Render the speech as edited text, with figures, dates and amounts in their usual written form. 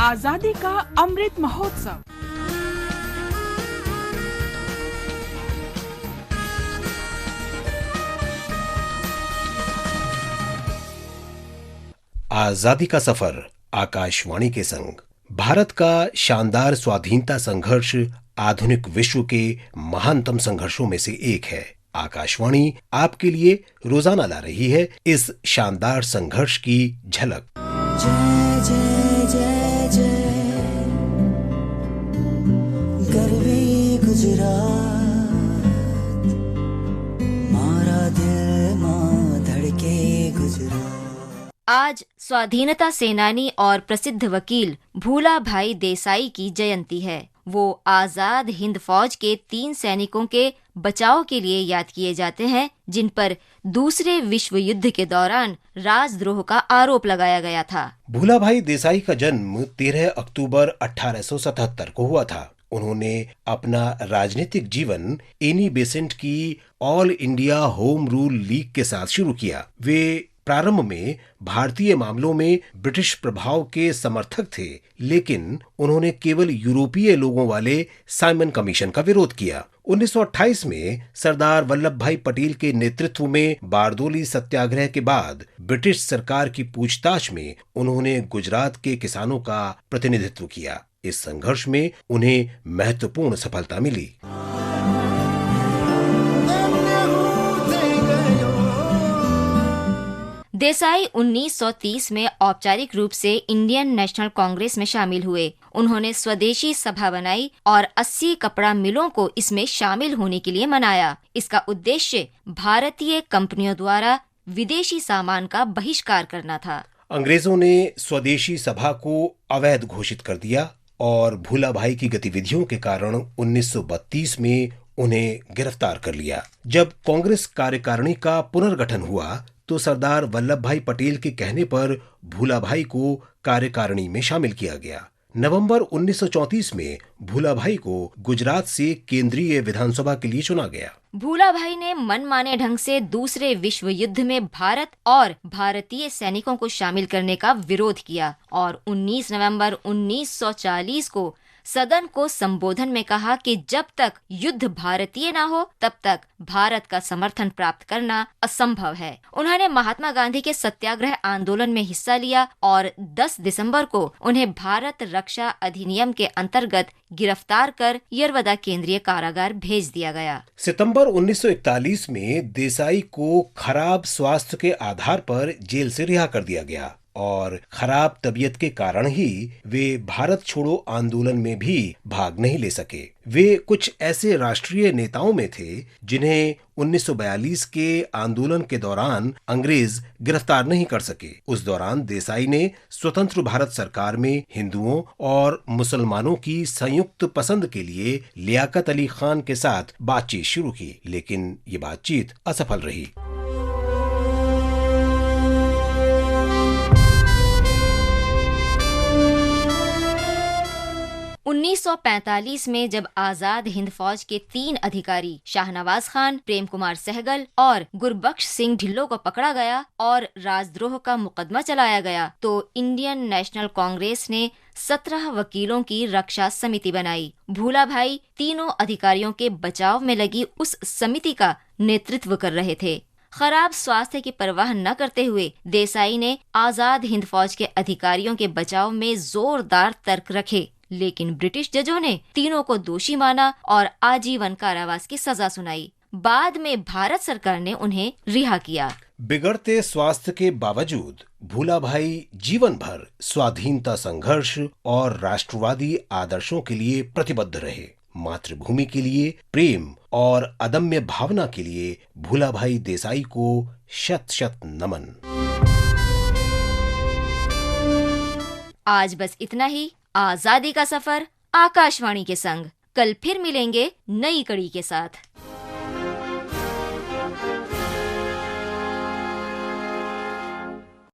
आजादी का अमृत महोत्सव। आजादी का सफर आकाशवाणी के संग। भारत का शानदार स्वाधीनता संघर्ष आधुनिक विश्व के महानतम संघर्षों में से एक है। आकाशवाणी आपके लिए रोजाना ला रही है इस शानदार संघर्ष की झलक। जय जय जय जय गर्वे गुजरात, मारा दिल मां धड़के गुजरात। आज स्वाधीनता सेनानी और प्रसिद्ध वकील भूला भाई देसाई की जयंती है। वो आजाद हिंद फौज के 3 सैनिकों के बचाव के लिए याद किए जाते हैं, जिन पर दूसरे विश्व युद्ध के दौरान राजद्रोह का आरोप लगाया गया था। भूला भाई देसाई का जन्म 13 अक्टूबर 1877 को हुआ था। उन्होंने अपना राजनीतिक जीवन एनी बेसेंट की all India home rule league के साथ शुरू किया। वे प्रारंभ में भारतीय मामलों में ब्रिटिश प्रभाव के समर्थक थे, लेकिन उन्होंने केवल यूरोपीय लोगों वाले साइमन कमीशन का विरोध किया। 1928 में सरदार वल्लभ भाई पटेल के नेतृत्व में बारदोली सत्याग्रह के बाद ब्रिटिश सरकार की पूछताछ में उन्होंने गुजरात के किसानों का प्रतिनिधित्व किया। इस संघर्ष में उन्हें महत्वपूर्ण सफलता मिली। देसाई 1930 में औपचारिक रूप से इंडियन नेशनल कांग्रेस में शामिल हुए। उन्होंने स्वदेशी सभा बनाई और 80 कपड़ा मिलों को इसमें शामिल होने के लिए मनाया। इसका उद्देश्य भारतीय कंपनियों द्वारा विदेशी सामान का बहिष्कार करना था। अंग्रेजों ने स्वदेशी सभा को अवैध घोषित कर दिया और भूला भाई की गतिविधियों के कारण 1932 में उन्हें गिरफ्तार कर लिया। जब कांग्रेस कार्यकारिणी का पुनर्गठन हुआ तो सरदार वल्लभ भाई पटेल के कहने पर भूला भाई को कार्यकारिणी में शामिल किया गया। नवंबर 1934 में भूला भाई को गुजरात से केंद्रीय विधानसभा के लिए चुना गया। भूला भाई ने मनमाने ढंग से दूसरे विश्व युद्ध में भारत और भारतीय सैनिकों को शामिल करने का विरोध किया और 19 नवंबर 1940 को सदन को संबोधन में कहा कि जब तक युद्ध भारतीय ना हो तब तक भारत का समर्थन प्राप्त करना असंभव है। उन्होंने महात्मा गांधी के सत्याग्रह आंदोलन में हिस्सा लिया और 10 दिसंबर को उन्हें भारत रक्षा अधिनियम के अंतर्गत गिरफ्तार कर यरवदा केंद्रीय कारागार भेज दिया गया। सितंबर 1941 में देसाई को खराब स्वास्थ्य के आधार पर जेल से रिहा कर दिया गया और खराब तबीयत के कारण ही वे भारत छोड़ो आंदोलन में भी भाग नहीं ले सके। वे कुछ ऐसे राष्ट्रीय नेताओं में थे जिन्हें 1942 के आंदोलन के दौरान अंग्रेज गिरफ्तार नहीं कर सके। उस दौरान देसाई ने स्वतंत्र भारत सरकार में हिंदुओं और मुसलमानों की संयुक्त पसंद के लिए लियाकत अली खान के साथ बातचीत शुरू की, लेकिन ये बातचीत असफल रही। 1945 में जब आजाद हिंद फौज के 3 अधिकारी शाहनवाज खान, प्रेम कुमार सहगल और गुरबख्श सिंह ढिल्लो को पकड़ा गया और राजद्रोह का मुकदमा चलाया गया, तो इंडियन नेशनल कांग्रेस ने 17 वकीलों की रक्षा समिति बनाई। भूला भाई तीनों अधिकारियों के बचाव में लगी उस समिति का नेतृत्व कर रहे थे। खराब स्वास्थ्य की परवाह न करते हुए देसाई ने आजाद हिंद फौज के अधिकारियों के बचाव में जोरदार तर्क रखे, लेकिन ब्रिटिश जजों ने तीनों को दोषी माना और आजीवन कारावास की सजा सुनाई। बाद में भारत सरकार ने उन्हें रिहा किया। बिगड़ते स्वास्थ्य के बावजूद भूला भाई जीवन भर स्वाधीनता संघर्ष और राष्ट्रवादी आदर्शों के लिए प्रतिबद्ध रहे। मातृभूमि के लिए प्रेम और अदम्य भावना के लिए भूला भाई देसाई को शत शत नमन। आज बस इतना ही। आजादी का सफर आकाशवाणी के संग। कल फिर मिलेंगे नई कड़ी के साथ।